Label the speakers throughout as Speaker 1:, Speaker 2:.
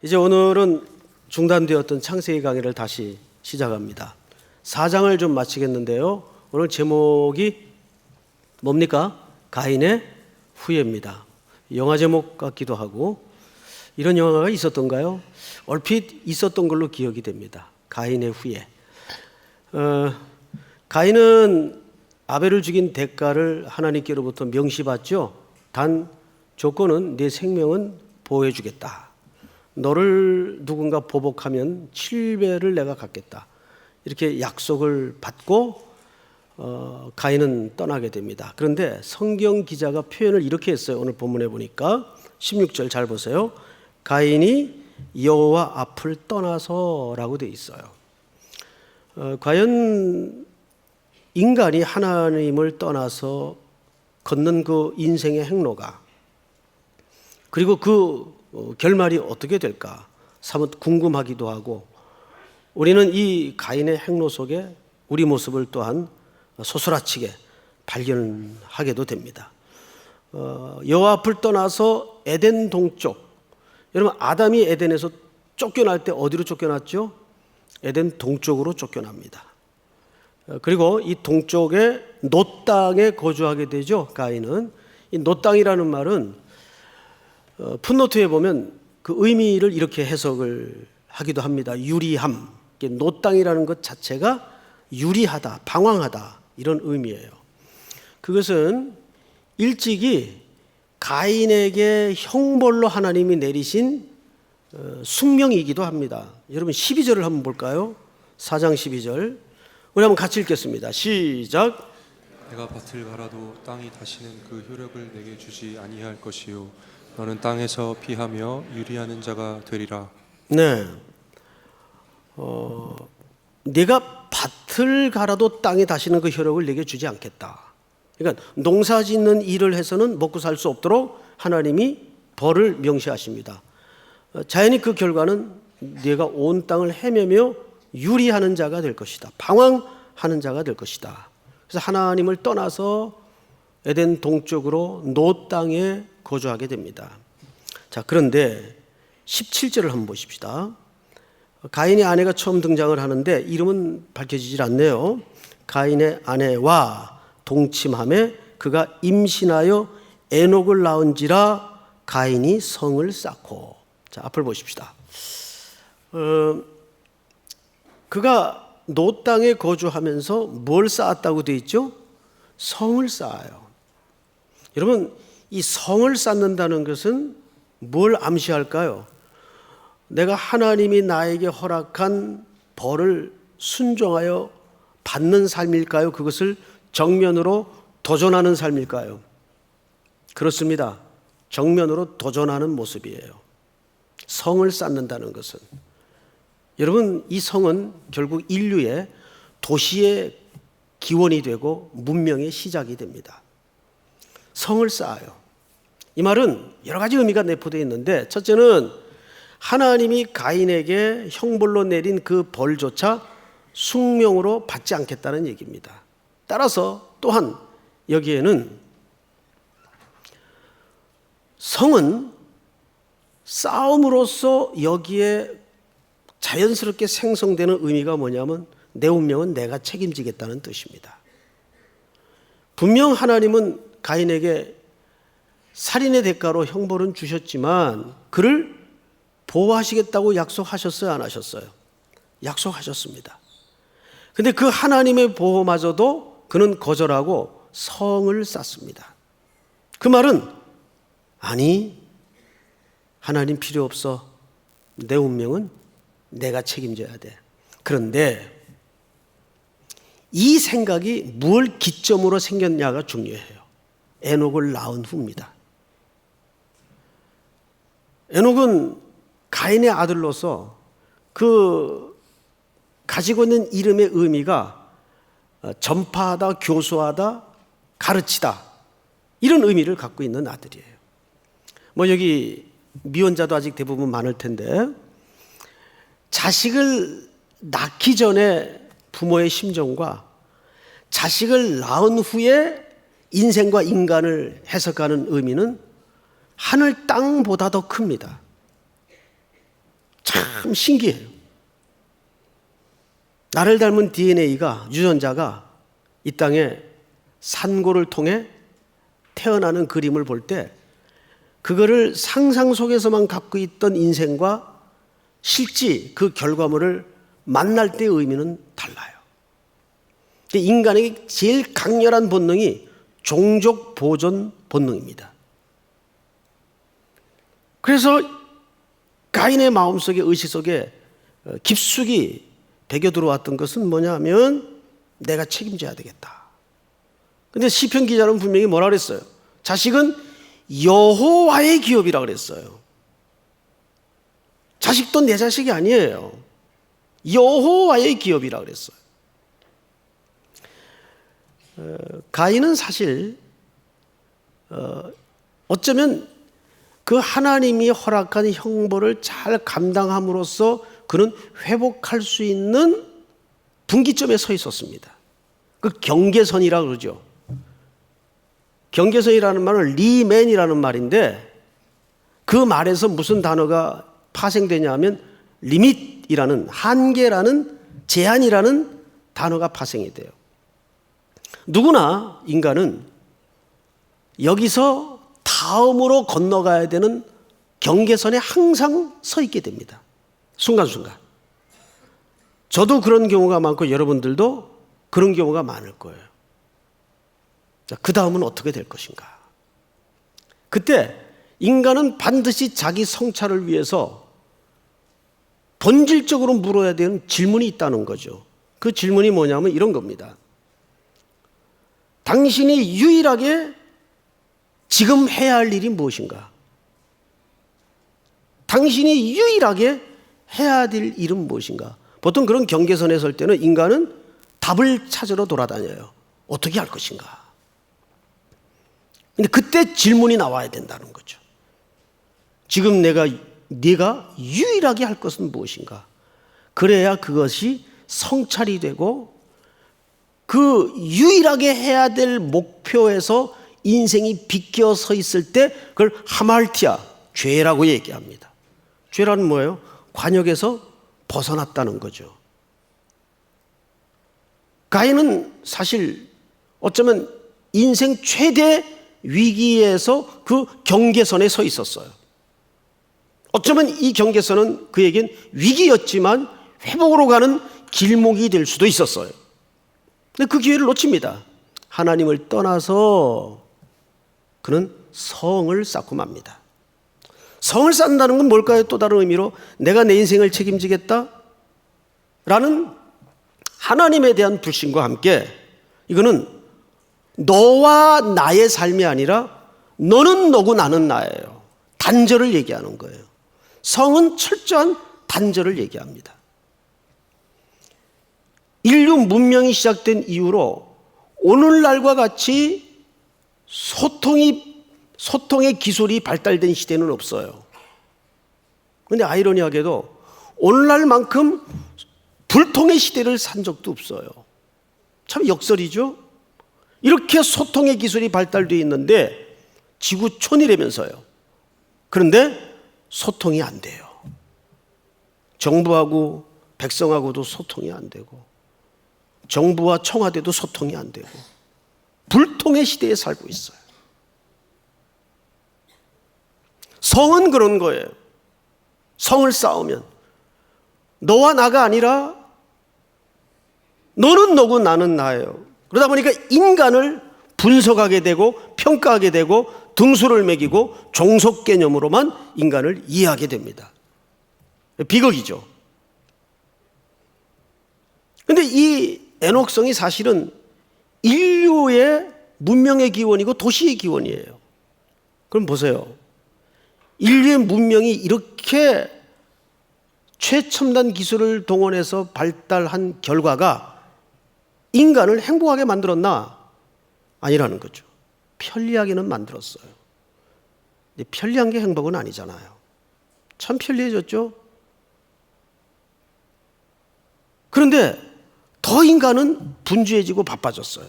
Speaker 1: 이제 오늘은 중단되었던 창세기 강의를 다시 시작합니다. 4장을 좀 마치겠는데요. 오늘 제목이 뭡니까? 가인의 후예입니다. 영화 제목 같기도 하고 이런 영화가 있었던가요? 얼핏 있었던 걸로 기억이 됩니다. 가인의 후예. 가인은 아벨을 죽인 대가를 하나님께로부터 명시받죠. 단 조건은 내 생명은 보호해 주겠다. 너를 누군가 보복하면 7배를 내가 갚겠다. 이렇게 약속을 받고 가인은 떠나게 됩니다. 그런데 성경 기자가 표현을 이렇게 했어요. 오늘 본문에 보니까 16절 잘 보세요. 가인이 여호와 앞을 떠나서라고 돼 있어요. 과연 인간이 하나님을 떠나서 걷는 그 인생의 행로가 그리고 그 결말이 어떻게 될까 사뭇 궁금하기도 하고 우리는 이 가인의 행로 속에 우리 모습을 또한 소스라치게 발견하게도 됩니다. 여호와 앞을 떠나서 에덴 동쪽, 여러분 아담이 에덴에서 쫓겨날 때 어디로 쫓겨났죠? 에덴 동쪽으로 쫓겨납니다. 그리고 이 동쪽의 노 땅에 거주하게 되죠. 가인은 이 노 땅이라는 말은 풋노트에 보면 그 의미를 이렇게 해석을 하기도 합니다. 유리함, 노 땅이라는 것 자체가 유리하다, 방황하다 이런 의미예요. 그것은 일찍이 가인에게 형벌로 하나님이 내리신 숙명이기도 합니다. 여러분 12절을 한번 볼까요? 4장 12절 우리 한번 같이 읽겠습니다. 시작.
Speaker 2: 내가 밭을 갈아도 땅이 다시는 그 효력을 내게 주지 아니할 것이요 너는 땅에서 피하며 유리하는 자가 되리라.
Speaker 1: 네. 내가 밭을 갈아도 땅이 다시는 그 효력을 내게 주지 않겠다. 그러니까 농사 짓는 일을 해서는 먹고 살 수 없도록 하나님이 벌을 명시하십니다. 자연히 그 결과는 네가 온 땅을 헤매며 유리하는 자가 될 것이다. 방황하는 자가 될 것이다. 그래서 하나님을 떠나서 에덴 동쪽으로 노 땅에 거주하게 됩니다. 자, 그런데 17절을 한번 보십시다. 가인의 아내가 처음 등장을 하는데 이름은 밝혀지질 않네요. 가인의 아내와 동침함에 그가 임신하여 에녹을 낳은지라 가인이 성을 쌓고. 자, 앞을 보십시다. 그가 노 땅에 거주하면서 뭘 쌓았다고 되어 있죠? 성을 쌓아요. 여러분 이 성을 쌓는다는 것은 뭘 암시할까요? 내가 하나님이 나에게 허락한 벌을 순종하여 받는 삶일까요? 그것을 정면으로 도전하는 삶일까요? 그렇습니다. 정면으로 도전하는 모습이에요. 성을 쌓는다는 것은 여러분 이 성은 결국 인류의 도시의 기원이 되고 문명의 시작이 됩니다. 성을 쌓아요. 이 말은 여러 가지 의미가 내포되어 있는데 첫째는 하나님이 가인에게 형벌로 내린 그 벌조차 숙명으로 받지 않겠다는 얘기입니다. 따라서 또한 여기에는 성은 싸움으로써 여기에 자연스럽게 생성되는 의미가 뭐냐면 내 운명은 내가 책임지겠다는 뜻입니다. 분명 하나님은 가인에게 살인의 대가로 형벌은 주셨지만 그를 보호하시겠다고 약속하셨어요? 안 하셨어요? 약속하셨습니다. 그런데 그 하나님의 보호마저도 그는 거절하고 성을 쌓습니다. 그 말은 아니 하나님 필요 없어. 내 운명은 내가 책임져야 돼. 그런데 이 생각이 뭘 기점으로 생겼냐가 중요해요. 에녹을 낳은 후입니다. 에녹은 가인의 아들로서 그 가지고 있는 이름의 의미가 전파하다, 교수하다, 가르치다 이런 의미를 갖고 있는 아들이에요. 뭐 여기 미혼자도 아직 대부분 많을 텐데 자식을 낳기 전에 부모의 심정과 자식을 낳은 후에 인생과 인간을 해석하는 의미는 하늘 땅보다 더 큽니다. 참 신기해요. 나를 닮은 DNA가, 유전자가 이 땅에 산고를 통해 태어나는 그림을 볼 때 그거를 상상 속에서만 갖고 있던 인생과 실제 그 결과물을 만날 때의 의미는 달라요. 인간에게 제일 강렬한 본능이 종족 보존 본능입니다. 그래서 가인의 마음속에, 의식 속에 깊숙이 배겨 들어왔던 것은 뭐냐면 내가 책임져야 되겠다. 근데 시편 기자는 분명히 뭐라 그랬어요? 자식은 여호와의 기업이라 그랬어요. 자식도 내 자식이 아니에요. 여호와의 기업이라 그랬어요. 가인은 사실 어쩌면 그 하나님이 허락한 형벌을 잘 감당함으로써 그는 회복할 수 있는 분기점에 서 있었습니다. 그 경계선이라고 그러죠. 경계선이라는 말은 리맨이라는 말인데 그 말에서 무슨 단어가 파생되냐면 리밋이라는, 한계라는, 제한이라는 단어가 파생이 돼요. 누구나 인간은 여기서 다음으로 건너가야 되는 경계선에 항상 서 있게 됩니다. 순간순간. 저도 그런 경우가 많고 여러분들도 그런 경우가 많을 거예요. 자, 그 다음은 어떻게 될 것인가? 그때 인간은 반드시 자기 성찰을 위해서 본질적으로 물어야 되는 질문이 있다는 거죠. 그 질문이 뭐냐면 이런 겁니다. 당신이 유일하게 지금 해야 할 일이 무엇인가? 당신이 유일하게 해야 될 일은 무엇인가? 보통 그런 경계선에 설 때는 인간은 답을 찾으러 돌아다녀요. 어떻게 할 것인가? 근데 그때 질문이 나와야 된다는 거죠. 지금 네가 유일하게 할 것은 무엇인가? 그래야 그것이 성찰이 되고 그 유일하게 해야 될 목표에서 인생이 비껴 서 있을 때 그걸 하말티아, 죄라고 얘기합니다. 죄라는 뭐예요? 관역에서 벗어났다는 거죠. 가인은 사실 어쩌면 인생 최대 위기에서 그 경계선에 서 있었어요. 어쩌면 이 경계선은 그에겐 위기였지만 회복으로 가는 길목이 될 수도 있었어요. 근데 그 기회를 놓칩니다. 하나님을 떠나서 그는 성을 쌓고 맙니다. 성을 쌓는다는 건 뭘까요? 또 다른 의미로 내가 내 인생을 책임지겠다 라는 하나님에 대한 불신과 함께 이거는 너와 나의 삶이 아니라 너는 너고 나는 나예요. 단절을 얘기하는 거예요. 성은 철저한 단절을 얘기합니다. 인류 문명이 시작된 이후로 오늘날과 같이 소통의 기술이 발달된 시대는 없어요. 그런데 아이러니하게도 오늘날만큼 불통의 시대를 산 적도 없어요. 참 역설이죠. 이렇게 소통의 기술이 발달되어 있는데 지구촌이라면서요. 그런데 소통이 안 돼요. 정부하고 백성하고도 소통이 안 되고 정부와 청와대도 소통이 안 되고 불통의 시대에 살고 있어요. 성은 그런 거예요. 성을 쌓으면 너와 나가 아니라 너는 너고 나는 나예요. 그러다 보니까 인간을 분석하게 되고 평가하게 되고 등수를 매기고 종속 개념으로만 인간을 이해하게 됩니다. 비극이죠. 그런데 이 애녹성이 사실은 인류의 문명의 기원이고 도시의 기원이에요. 그럼 보세요. 인류의 문명이 이렇게 최첨단 기술을 동원해서 발달한 결과가 인간을 행복하게 만들었나? 아니라는 거죠. 편리하게는 만들었어요. 근데 편리한 게 행복은 아니잖아요. 참 편리해졌죠? 그런데 더 인간은 분주해지고 바빠졌어요.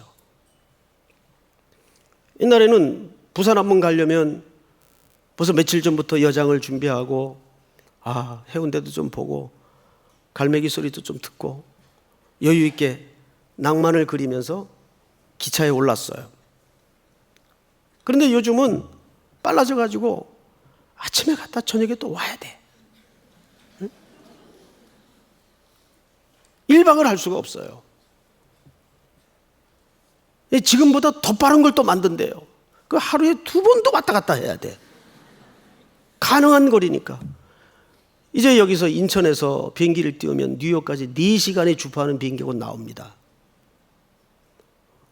Speaker 1: 옛날에는 부산 한번 가려면 벌써 며칠 전부터 여장을 준비하고 해운대도 좀 보고 갈매기 소리도 좀 듣고 여유 있게 낭만을 그리면서 기차에 올랐어요. 그런데 요즘은 빨라져 가지고 아침에 갔다 저녁에 또 와야 돼. 1박을 할 수가 없어요. 지금보다 더 빠른 걸 또 만든대요. 그 하루에 2번도 왔다 갔다 해야 돼. 가능한 거리니까. 이제 여기서 인천에서 비행기를 띄우면 뉴욕까지 4시간에 주파하는 비행기가 나옵니다.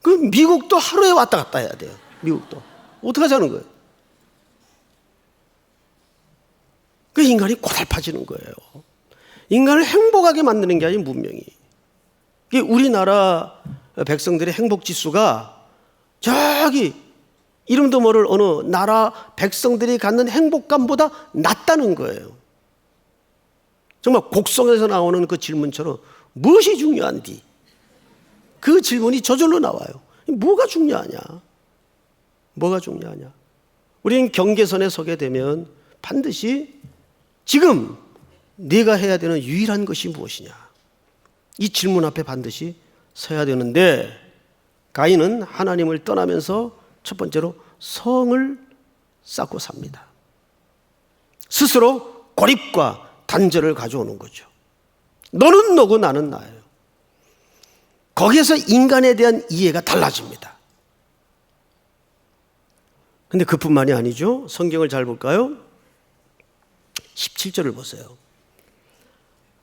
Speaker 1: 그 미국도 하루에 왔다 갔다 해야 돼요. 미국도. 어떻게 하자는 거예요? 그 인간이 고달파지는 거예요. 인간을 행복하게 만드는 게 아닌 문명이. 우리나라 백성들의 행복 지수가 저기 이름도 모를 어느 나라 백성들이 갖는 행복감보다 낮다는 거예요. 정말 곡성에서 나오는 그 질문처럼 무엇이 중요한디? 그 질문이 저절로 나와요. 뭐가 중요하냐? 뭐가 중요하냐? 우리는 경계선에 서게 되면 반드시 지금 네가 해야 되는 유일한 것이 무엇이냐? 이 질문 앞에 반드시 서야 되는데 가인은 하나님을 떠나면서 첫 번째로 성을 쌓고 삽니다. 스스로 고립과 단절을 가져오는 거죠. 너는 너고 나는 나예요. 거기에서 인간에 대한 이해가 달라집니다. 근데 그뿐만이 아니죠. 성경을 잘 볼까요? 17절을 보세요.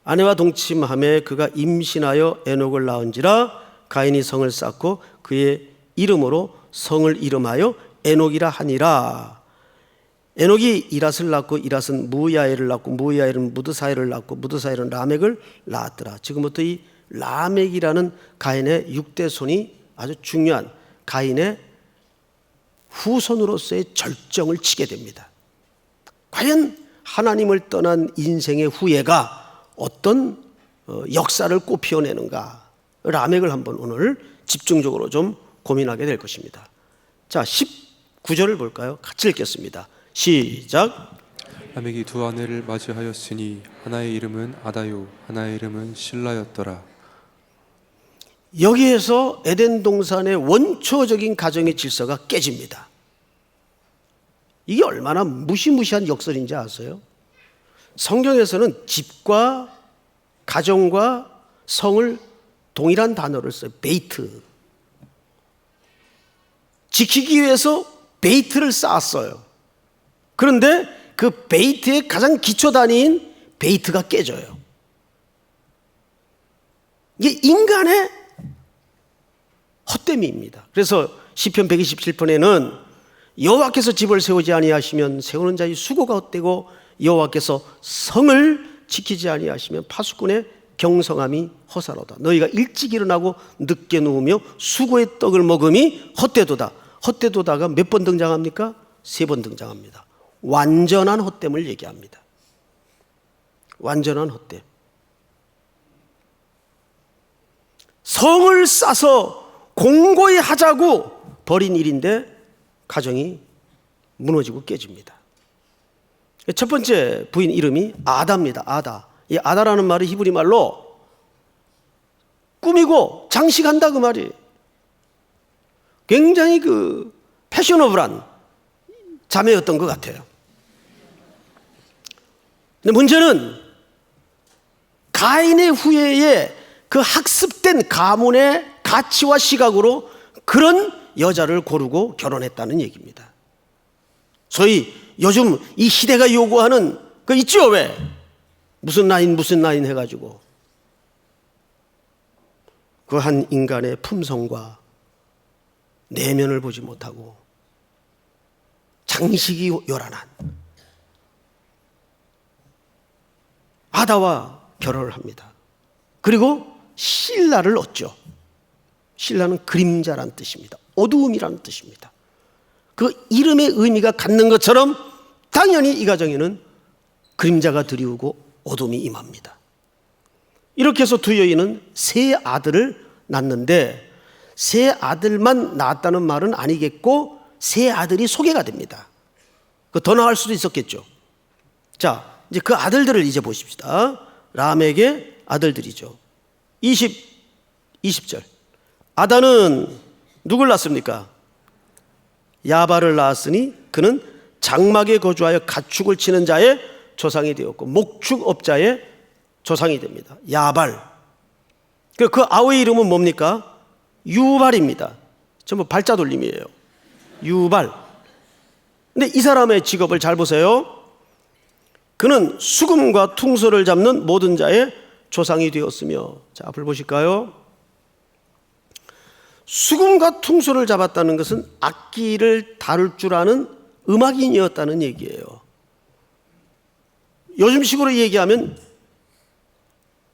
Speaker 1: 아내와 동침함에 그가 임신하여 에녹을 낳은지라 가인이 성을 쌓고 그의 이름으로 성을 이름하여 에녹이라 하니라. 에녹이 이랏을 낳고 이랏은 무야엘을 낳고 무야엘은 무드사엘을 낳고 무드사엘은 라멕을 낳았더라. 지금부터 이 라멕이라는 가인의 6대 손이 아주 중요한 가인의 후손으로서의 절정을 치게 됩니다. 과연 하나님을 떠난 인생의 후예가 어떤 역사를 꽃피워내는가? 라멕을 한번 오늘 집중적으로 좀 고민하게 될 것입니다. 자, 19절을 볼까요? 같이 읽겠습니다. 시작.
Speaker 2: 라멕이 2 아내를 맞이하였으니 하나의 이름은 아다요 하나의 이름은 실라였더라.
Speaker 1: 여기에서 에덴 동산의 원초적인 가정의 질서가 깨집니다. 이게 얼마나 무시무시한 역설인지 아세요? 성경에서는 집과 가정과 성을 동일한 단어를 써요. 베이트. 지키기 위해서 베이트를 쌓았어요. 그런데 그 베이트의 가장 기초 단위인 베이트가 깨져요. 이게 인간의 헛됨입니다. 그래서 시편 127편에는 여호와께서 집을 세우지 아니하시면 세우는 자의 수고가 헛되고 여호와께서 성을 지키지 아니하시면 파수꾼의 경성함이 허사로다. 너희가 일찍 일어나고 늦게 누우며 수고의 떡을 먹음이 헛되도다. 헛되도다가 몇 번 등장합니까? 3번 등장합니다. 완전한 헛됨을 얘기합니다. 완전한 헛됨. 성을 싸서 공고히 하자고 벌인 일인데 가정이 무너지고 깨집니다. 첫 번째 부인 이름이 아다입니다. 아다. 이 아다라는 말이 히브리 말로 꾸미고 장식한다 그 말이에요. 굉장히 그 패셔너블한 자매였던 것 같아요. 근데 문제는 가인의 후예에 그 학습된 가문의 가치와 시각으로 그런 여자를 고르고 결혼했다는 얘기입니다. 소위 요즘 이 시대가 요구하는 그 있죠 왜? 무슨 라인 해가지고 그 한 인간의 품성과 내면을 보지 못하고 장식이 요란한 아다와 결혼을 합니다. 그리고 실라를 얻죠. 실라는 그림자란 뜻입니다. 어두움이라는 뜻입니다. 그 이름의 의미가 갖는 것처럼 당연히 이 가정에는 그림자가 드리우고 어둠이 임합니다. 이렇게 해서 두 여인은 3 아들을 낳는데 3 아들만 낳았다는 말은 아니겠고 3 아들이 소개가 됩니다. 더 나을 수도 있었겠죠. 자, 이제 그 아들들을 이제 보십시다. 람에게 아들들이죠. 20절. 아다는 누굴 낳습니까? 야발을 낳았으니 그는 장막에 거주하여 가축을 치는 자의 조상이 되었고 목축업자의 조상이 됩니다. 야발. 그 아우의 이름은 뭡니까? 유발입니다. 전부 발자 돌림이에요. 유발. 근데 이 사람의 직업을 잘 보세요. 그는 수금과 퉁소를 잡는 모든 자의 조상이 되었으며, 자, 앞을 보실까요? 수금과 퉁소를 잡았다는 것은 악기를 다룰 줄 아는 음악인이었다는 얘기예요. 요즘식으로 얘기하면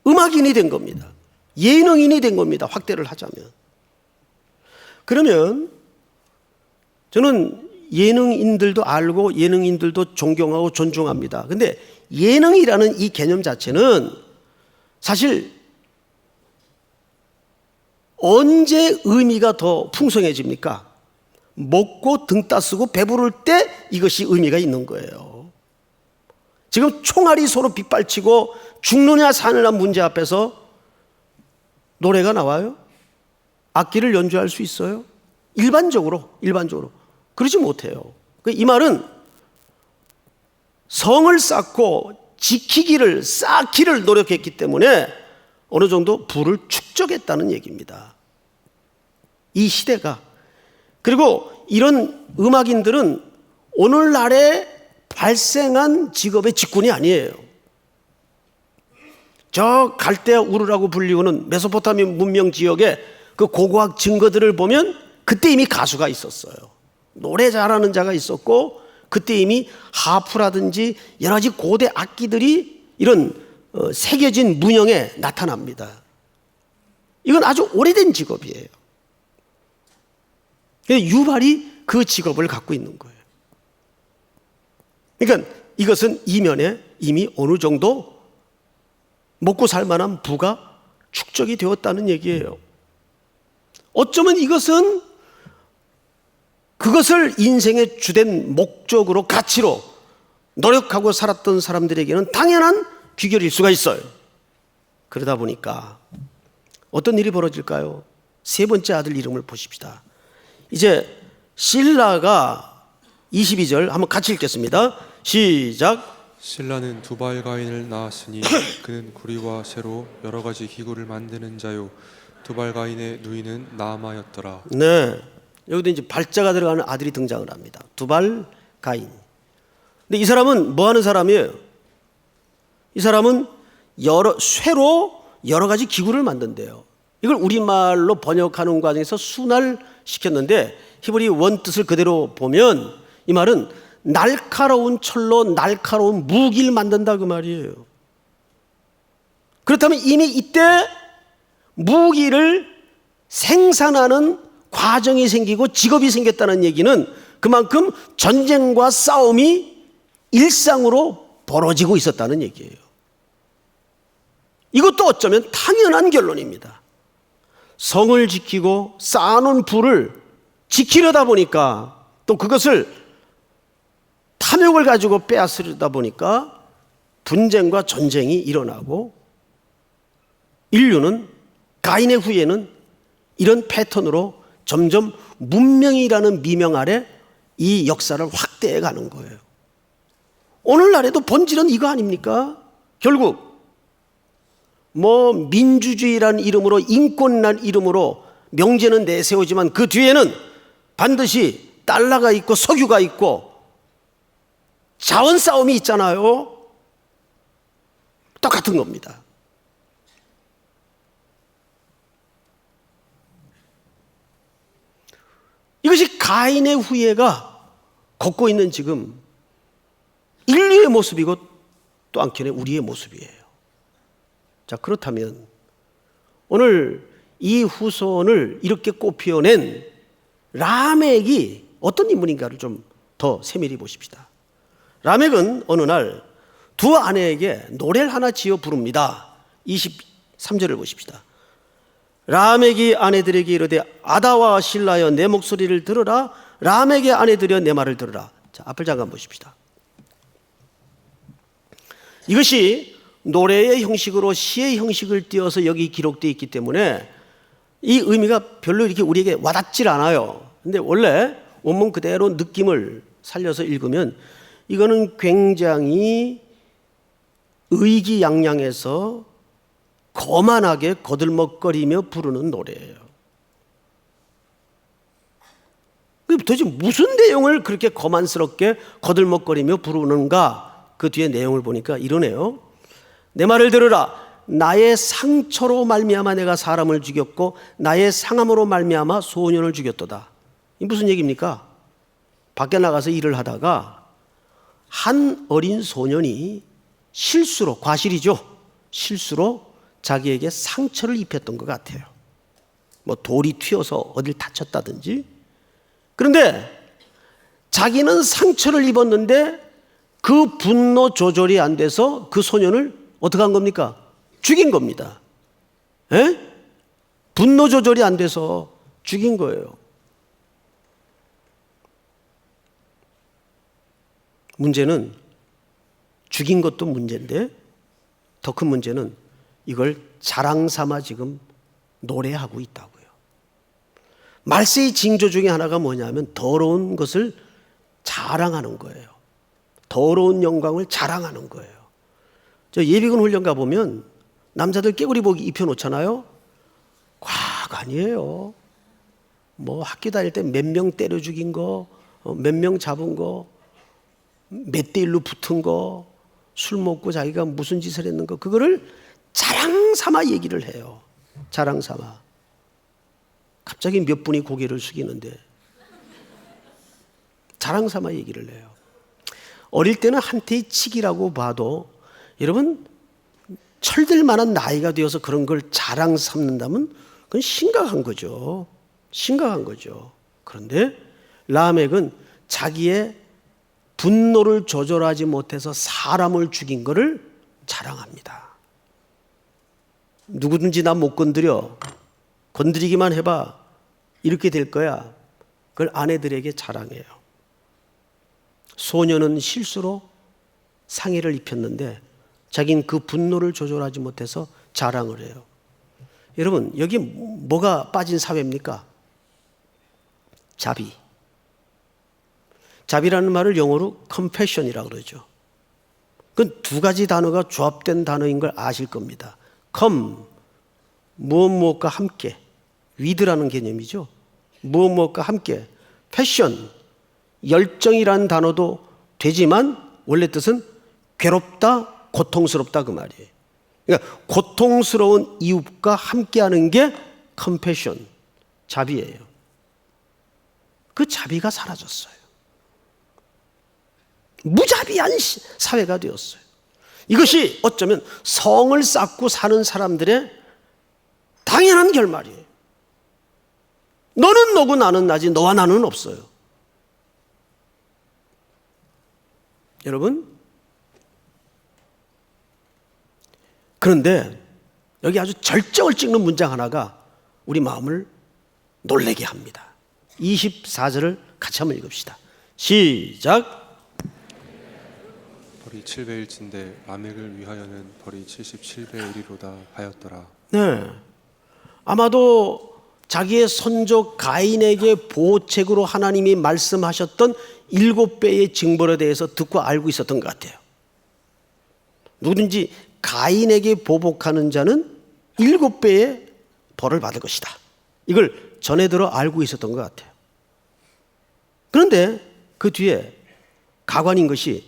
Speaker 1: 음악인이 된 겁니다. 예능인이 된 겁니다. 확대를 하자면. 그러면 저는 예능인들도 알고 예능인들도 존경하고 존중합니다. 근데 예능이라는 이 개념 자체는 사실 언제 의미가 더 풍성해집니까? 먹고 등 따쓰고 배부를 때 이것이 의미가 있는 거예요. 지금 총알이 서로 빗발치고 죽느냐 사느냐 문제 앞에서 노래가 나와요? 악기를 연주할 수 있어요? 일반적으로 그러지 못해요. 이 말은 성을 쌓고 지키기를 쌓기를 노력했기 때문에 어느 정도 부를 축적했다는 얘기입니다. 이 시대가. 그리고 이런 음악인들은 오늘날에 발생한 직업의 직군이 아니에요. 저 갈대아 우르라고 불리우는 메소포타미아 문명 지역의 그 고고학 증거들을 보면 그때 이미 가수가 있었어요. 노래 잘하는 자가 있었고 그때 이미 하프라든지 여러 가지 고대 악기들이 이런 새겨진 문형에 나타납니다. 이건 아주 오래된 직업이에요. 유발이 그 직업을 갖고 있는 거예요. 그러니까 이것은 이면에 이미 어느 정도 먹고 살 만한 부가 축적이 되었다는 얘기예요. 어쩌면 이것은 그것을 인생의 주된 목적으로 가치로 노력하고 살았던 사람들에게는 당연한 귀결일 수가 있어요. 그러다 보니까 어떤 일이 벌어질까요? 세 번째 아들 이름을 보십시다. 이제 실라가 22절 한번 같이 읽겠습니다. 시작.
Speaker 2: 실라는 두발 가인을 낳았으니 그는 구리와 쇠로 여러 가지 기구를 만드는 자요 두발 가인의 누이는 나아마였더라.
Speaker 1: 네, 여기도 이제 발자가 들어가는 아들이 등장을 합니다. 두발 가인. 근데 이 사람은 뭐 하는 사람이에요? 이 사람은 쇠로 여러 가지 기구를 만든대요. 이걸 우리말로 번역하는 과정에서 순할시켰는데 히브리 원뜻을 그대로 보면 이 말은 날카로운 철로 날카로운 무기를 만든다 그 말이에요. 그렇다면 이미 이때 무기를 생산하는 과정이 생기고 직업이 생겼다는 얘기는 그만큼 전쟁과 싸움이 일상으로 벌어지고 있었다는 얘기예요. 이것도 어쩌면 당연한 결론입니다. 성을 지키고 쌓아놓은 부를 지키려다 보니까 또 그것을 탐욕을 가지고 빼앗으려다 보니까 분쟁과 전쟁이 일어나고 인류는 가인의 후예는 이런 패턴으로 점점 문명이라는 미명 아래 이 역사를 확대해 가는 거예요. 오늘날에도 본질은 이거 아닙니까? 결국 뭐 민주주의라는 이름으로 인권이라는 이름으로 명제는 내세우지만 그 뒤에는 반드시 달러가 있고 석유가 있고 자원 싸움이 있잖아요. 똑같은 겁니다. 이것이 가인의 후예가 걷고 있는 지금 인류의 모습이고 또 한켠에 우리의 모습이에요. 자, 그렇다면 오늘 이 후손을 이렇게 꽃피워낸 라멕이 어떤 인물인가를 좀 더 세밀히 보십시다. 라멕은 어느 날 두 아내에게 노래를 하나 지어 부릅니다. 23절을 보십시다. 라멕이 아내들에게 이르되 아다와 실라여 내 목소리를 들으라. 라멕의 아내들여 내 말을 들으라. 자, 앞을 잠깐 보십시다. 이것이 노래의 형식으로 시의 형식을 띄어서 여기 기록되어 있기 때문에 이 의미가 별로 이렇게 우리에게 와닿질 않아요. 근데 원래 원문 그대로 느낌을 살려서 읽으면 이거는 굉장히 의기양양해서 거만하게 거들먹거리며 부르는 노래예요. 도대체 무슨 내용을 그렇게 거만스럽게 거들먹거리며 부르는가? 그 뒤에 내용을 보니까 이러네요. 내 말을 들으라. 나의 상처로 말미암아 내가 사람을 죽였고 나의 상함으로 말미암아 소년을 죽였도다. 이 무슨 얘기입니까? 밖에 나가서 일을 하다가 한 어린 소년이 실수로, 과실이죠, 실수로 자기에게 상처를 입혔던 것 같아요. 뭐 돌이 튀어서 어딜 다쳤다든지. 그런데 자기는 상처를 입었는데 그 분노 조절이 안 돼서 그 소년을 어떻게 한 겁니까? 죽인 겁니다. 에? 분노 조절이 안 돼서 죽인 거예요. 문제는 죽인 것도 문제인데 더 큰 문제는 이걸 자랑 삼아 지금 노래하고 있다고요. 말세의 징조 중에 하나가 뭐냐면 더러운 것을 자랑하는 거예요. 더러운 영광을 자랑하는 거예요. 저 예비군 훈련 가보면 남자들 깨구리복 입혀놓잖아요. 과학 아니에요. 뭐 학교 다닐 때 몇 명 때려 죽인 거, 몇 명 잡은 거, 몇 대 1로 붙은 거, 술 먹고 자기가 무슨 짓을 했는 거, 그거를 자랑 삼아 얘기를 해요. 자랑 삼아. 갑자기 몇 분이 고개를 숙이는데 자랑 삼아 얘기를 해요. 어릴 때는 한테의 치기라고 봐도 여러분 철들 만한 나이가 되어서 그런 걸 자랑 삼는다면 그건 심각한 거죠. 심각한 거죠. 그런데 라멕은 자기의 분노를 조절하지 못해서 사람을 죽인 것을 자랑합니다. 누구든지 나 못 건드려. 건드리기만 해봐. 이렇게 될 거야. 그걸 아내들에게 자랑해요. 소녀는 실수로 상해를 입혔는데 자기는 그 분노를 조절하지 못해서 자랑을 해요. 여러분, 여기 뭐가 빠진 사회입니까? 자비. 자비라는 말을 영어로 compassion이라고 그러죠. 그 두 가지 단어가 조합된 단어인 걸 아실 겁니다. come, 무엇과 함께, with라는 개념이죠. 무엇과 함께. passion, 열정이라는 단어도 되지만 원래 뜻은 괴롭다, 고통스럽다 그 말이에요. 그러니까 고통스러운 이웃과 함께하는 게 compassion, 자비예요. 그 자비가 사라졌어요. 무자비한 사회가 되었어요. 이것이 어쩌면 성을 쌓고 사는 사람들의 당연한 결말이에요. 너는 너고 나는 나지 너와 나는 없어요. 여러분, 그런데 여기 아주 절정을 찍는 문장 하나가 우리 마음을 놀라게 합니다. 24절을 같이 한번 읽읍시다. 시작.
Speaker 2: 벌이 700일진데 라멕을 위하여는 벌이 77배이리로다 하였더라.
Speaker 1: 네, 아마도 자기의 손조 가인에게 보호책으로 하나님이 말씀하셨던 7배의 징벌에 대해서 듣고 알고 있었던 것 같아요. 누구든지 가인에게 보복하는 자는 7배의 벌을 받을 것이다. 이걸 전에 들어 알고 있었던 것 같아요. 그런데 그 뒤에 가관인 것이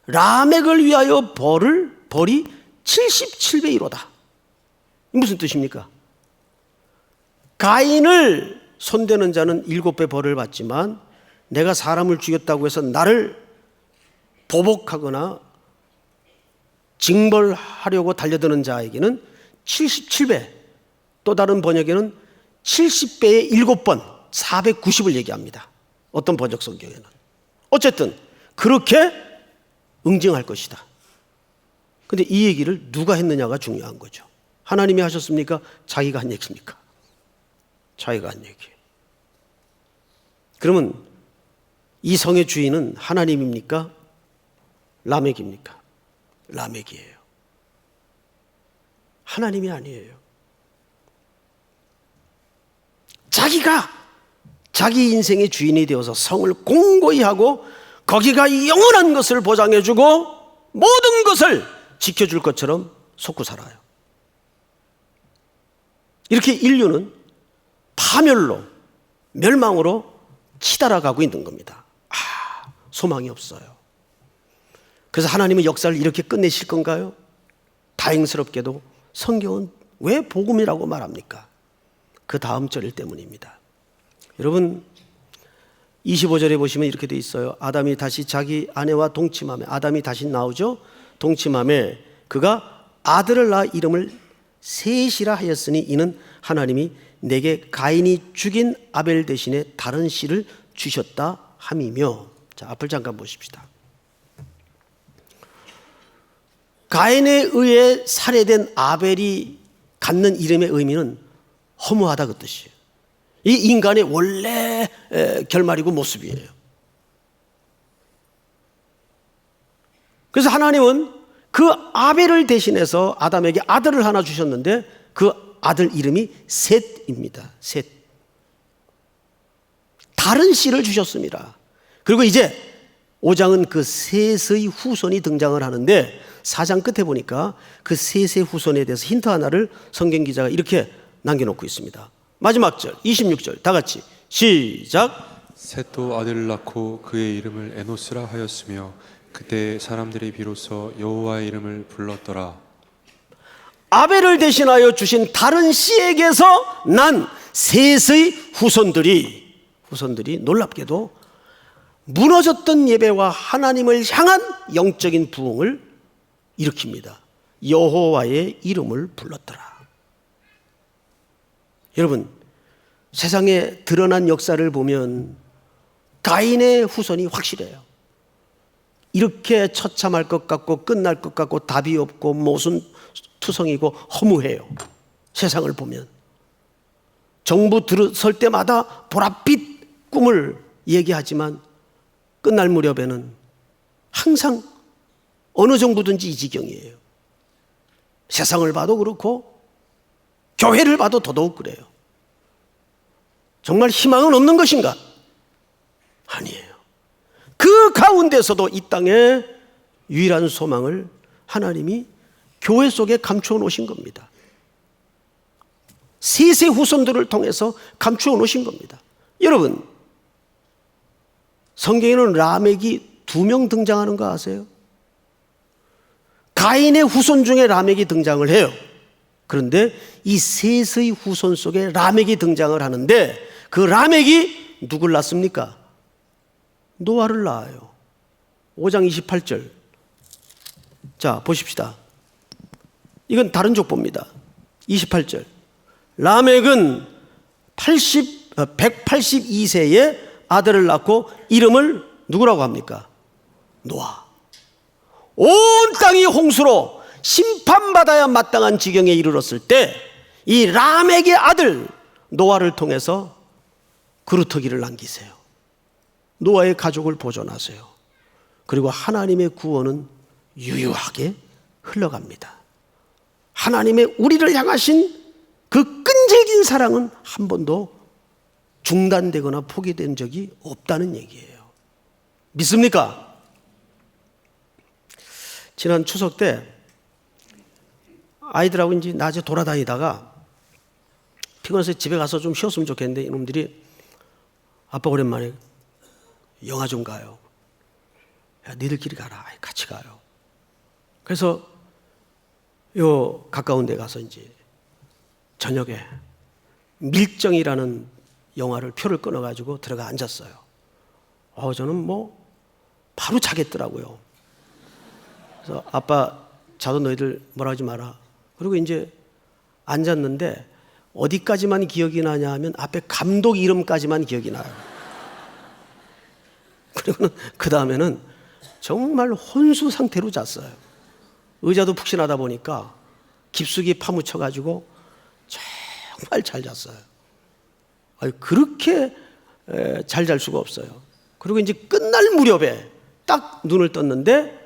Speaker 1: 라멕을 위하여 벌이 77배이로다. 무슨 뜻입니까? 가인을 손대는 자는 7배 벌을 받지만 내가 사람을 죽였다고 해서 나를 보복하거나 징벌하려고 달려드는 자에게는 77배, 또 다른 번역에는 70배의 7번, 490을 얘기합니다. 어떤 번역 성경에는. 어쨌든 그렇게 응징할 것이다. 그런데 이 얘기를 누가 했느냐가 중요한 거죠. 하나님이 하셨습니까? 자기가 한 얘기입니까? 자기가 한 얘기예요. 그러면 이 성의 주인은 하나님입니까? 라멕입니까? 라멕이에요. 하나님이 아니에요. 자기가 자기 인생의 주인이 되어서 성을 공고히 하고 거기가 영원한 것을 보장해주고 모든 것을 지켜줄 것처럼 속고 살아요. 이렇게 인류는 파멸로, 멸망으로 치달아가고 있는 겁니다. 소망이 없어요. 그래서 하나님은 역사를 이렇게 끝내실 건가요? 다행스럽게도 성경은 왜 복음이라고 말합니까? 그 다음 절 때문입니다. 여러분 25절에 보시면 이렇게 돼 있어요. 아담이 다시 자기 아내와 동침하며, 아담이 다시 나오죠. 동침하며 그가 아들을 낳아 이름을 셋이라 하였으니 이는 하나님이 내게 가인이 죽인 아벨 대신에 다른 씨를 주셨다 함이며. 자, 앞을 잠깐 보십시다. 가인에 의해 살해된 아벨이 갖는 이름의 의미는 허무하다 그 뜻이에요. 이 인간의 원래 결말이고 모습이에요. 그래서 하나님은 그 아벨을 대신해서 아담에게 아들을 하나 주셨는데 그 아들 이름이 셋입니다. 셋. 다른 씨를 주셨습니다. 그리고 이제 5장은 그 셋의 후손이 등장을 하는데 4장 끝에 보니까 그 셋의 후손에 대해서 힌트 하나를 성경 기자가 이렇게 남겨놓고 있습니다. 마지막 절 26절 다 같이 시작.
Speaker 2: 셋도 아들을 낳고 그의 이름을 에노스라 하였으며 그때 사람들이 비로소 여호와의 이름을 불렀더라.
Speaker 1: 아벨을 대신하여 주신 다른 씨에게서 난 셋의 후손들이 놀랍게도 무너졌던 예배와 하나님을 향한 영적인 부흥을 일으킵니다. 여호와의 이름을 불렀더라. 여러분, 세상에 드러난 역사를 보면 가인의 후손이 확실해요. 이렇게 처참할 것 같고 끝날 것 같고 답이 없고 모순투성이고 허무해요. 세상을 보면 정부 들어설 때마다 보랏빛 꿈을 얘기하지만 끝날 무렵에는 항상 어느 정부든지 이 지경이에요. 세상을 봐도 그렇고 교회를 봐도 더더욱 그래요. 정말 희망은 없는 것인가? 아니에요. 그 가운데서도 이 땅에 유일한 소망을 하나님이 교회 속에 감추어 놓으신 겁니다. 셋의 후손들을 통해서 감추어 놓으신 겁니다. 여러분, 성경에는 라멕이 2명 등장하는 거 아세요? 가인의 후손 중에 라멕이 등장을 해요. 그런데 이 셋의 후손 속에 라멕이 등장을 하는데 그 라멕이 누굴 낳습니까? 노아를 낳아요. 5장 28절. 자, 보십시다. 이건 다른 족보입니다. 28절. 라멕은 182세에 아들을 낳고 이름을 누구라고 합니까? 노아. 온 땅이 홍수로 심판받아야 마땅한 지경에 이르렀을 때 이 라멕의 아들 노아를 통해서 그루터기를 남기세요. 노아의 가족을 보존하세요. 그리고 하나님의 구원은 유유하게 흘러갑니다. 하나님의 우리를 향하신 그 끈질긴 사랑은 한 번도 중단되거나 포기된 적이 없다는 얘기예요. 믿습니까? 지난 추석 때 아이들하고 이제 낮에 돌아다니다가 피곤해서 집에 가서 좀 쉬었으면 좋겠는데 이놈들이 아빠 오랜만에 영화 좀 가요. 야, 니들끼리 가라. 같이 가요. 그래서 요 가까운 데 가서 이제 저녁에 밀정이라는 영화를 표를 끊어가지고 들어가 앉았어요. 저는 뭐 바로 자겠더라고요. 그래서 아빠 자도 너희들 뭐라 하지 마라. 그리고 이제 앉았는데 어디까지만 기억이 나냐 하면 앞에 감독 이름까지만 기억이 나요. 그리고는 그 다음에는 정말 혼수 상태로 잤어요. 의자도 푹신하다 보니까 깊숙이 파묻혀가지고 정말 잘 잤어요. 그렇게 잘 잘 수가 없어요. 그리고 이제 끝날 무렵에 딱 눈을 떴는데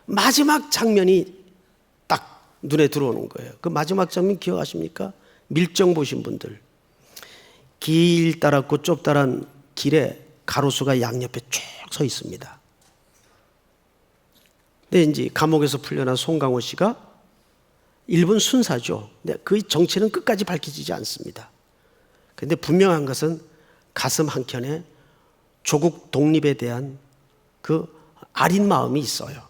Speaker 1: 마지막 장면이 눈에 들어오는 거예요. 그 마지막 장면 기억하십니까? 밀정 보신 분들. 길다랗고 좁다란 길에 가로수가 양옆에 쭉 서 있습니다. 근데 이제 감옥에서 풀려난 송강호 씨가 일본 순사죠. 근데 그 정체는 끝까지 밝혀지지 않습니다. 그런데 분명한 것은 가슴 한켠에 조국 독립에 대한 그 아린 마음이 있어요.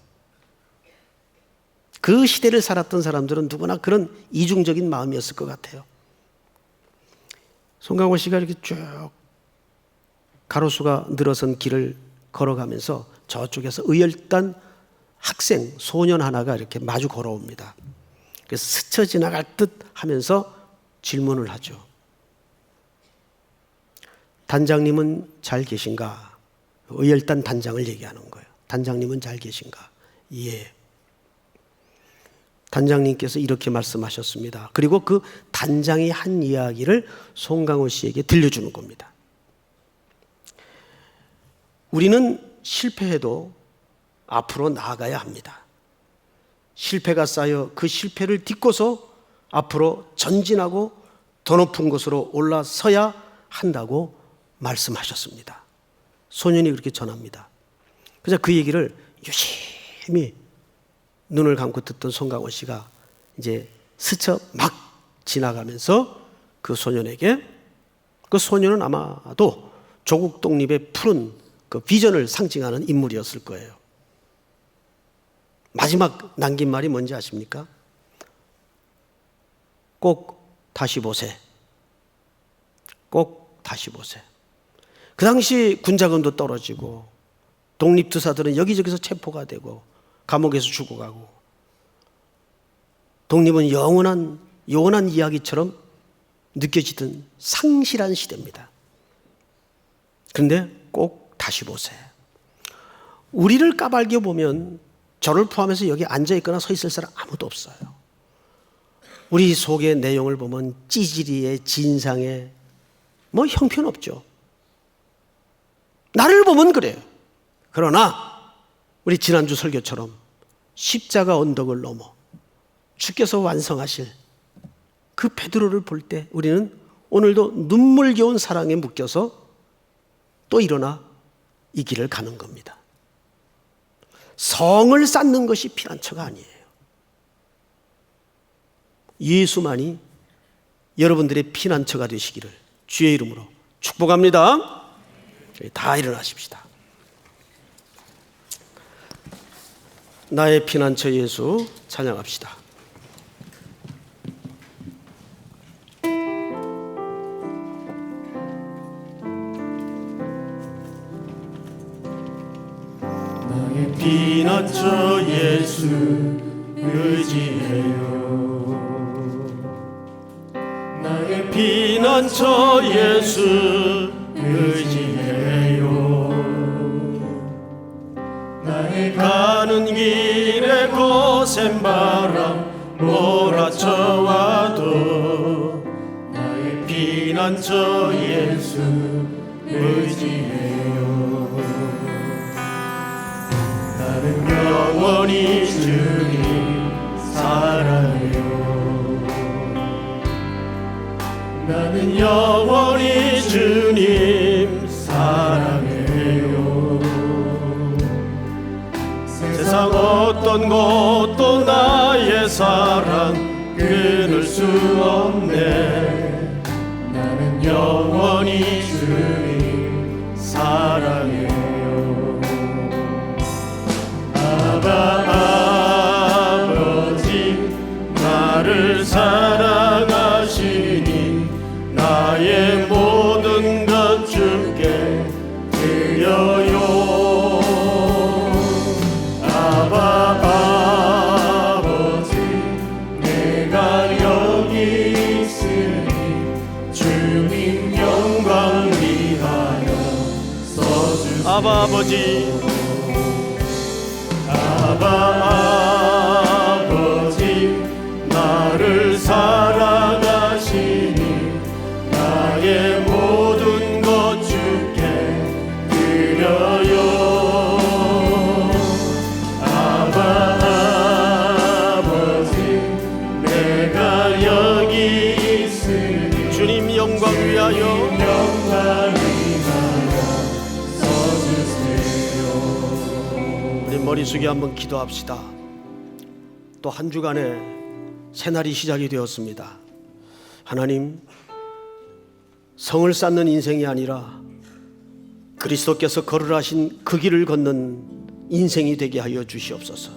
Speaker 1: 그 시대를 살았던 사람들은 누구나 그런 이중적인 마음이었을 것 같아요. 송강호 씨가 이렇게 쭉 가로수가 늘어선 길을 걸어가면서 저쪽에서 의열단 학생, 소년 하나가 이렇게 마주 걸어옵니다. 그래서 스쳐 지나갈 듯 하면서 질문을 하죠. 단장님은 잘 계신가? 의열단 단장을 얘기하는 거예요. 단장님은 잘 계신가? 예. 단장님께서 이렇게 말씀하셨습니다. 그리고 그 단장이 한 이야기를 송강호 씨에게 들려주는 겁니다. 우리는 실패해도 앞으로 나아가야 합니다. 실패가 쌓여 그 실패를 딛고서 앞으로 전진하고 더 높은 곳으로 올라서야 한다고 말씀하셨습니다. 소년이 그렇게 전합니다. 그래서 그 얘기를 유심히 눈을 감고 듣던 송강호 씨가 이제 스쳐 막 지나가면서 그 소년에게, 그 소년은 아마도 조국 독립의 푸른 그 비전을 상징하는 인물이었을 거예요. 마지막 남긴 말이 뭔지 아십니까? 꼭 다시 보세. 꼭 다시 보세. 그 당시 군자금도 떨어지고 독립투사들은 여기저기서 체포가 되고 감옥에서 죽어가고 독립은 영원한 이야기처럼 느껴지던 상실한 시대입니다. 그런데 꼭 다시 보세요. 우리를 까발겨 보면 저를 포함해서 여기 앉아있거나 서 있을 사람 아무도 없어요. 우리 속의 내용을 보면 찌질이에 진상에 뭐 형편없죠. 나를 보면 그래요. 그러나 우리 지난주 설교처럼 십자가 언덕을 넘어 주께서 완성하실 그 베드로를 볼 때 우리는 오늘도 눈물겨운 사랑에 묶여서 또 일어나 이 길을 가는 겁니다. 성을 쌓는 것이 피난처가 아니에요. 예수만이 여러분들의 피난처가 되시기를 주의 이름으로 축복합니다. 다 일어나십시다. 나의 피난처 예수 찬양합시다. 나의 피난처 예수 의지해요. 나의 피난처 예수 의지해요. 나의 가는 길에 거센 바람 몰아쳐와도 나의 피난처 예수 의지해요. 나는 영원히 주님 사랑해요. 나는 영원히 주님 사랑해요. 세상 어떤 것도 나의 사랑 끊을 수 없네. 나는 영원히 주님 사랑해요. 아버지 나를 사랑하시니 나의 모든 것 주께 드려요. 아버지 내가 여기 있으니 주님 영광 위하여 써주세요. 아버지 나를 사랑하시니 나의 모든 것 주께 드려요. 아버지 머리 숙여 한번 기도합시다. 또 한 주간의 새날이 시작이 되었습니다. 하나님, 성을 쌓는 인생이 아니라 그리스도께서 걸으라신 그 길을 걷는 인생이 되게 하여 주시옵소서.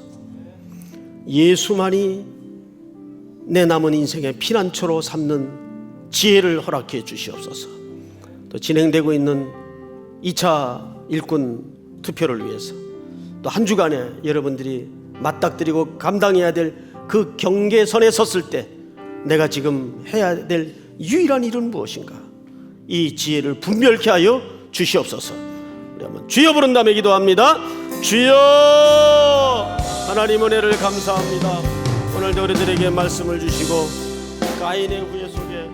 Speaker 1: 예수만이 내 남은 인생의 피난처로 삼는 지혜를 허락해 주시옵소서. 또 진행되고 있는 2차 일꾼 투표를 위해서 또 한 주간에 여러분들이 맞닥뜨리고 감당해야 될 그 경계선에 섰을 때 내가 지금 해야 될 유일한 일은 무엇인가? 이 지혜를 분별케 하여 주시옵소서. 우리 한번 주여 부른 다음에 기도합니다. 주여, 하나님 은혜를 감사합니다. 오늘도 우리들에게 말씀을 주시고 가인의 후예 속에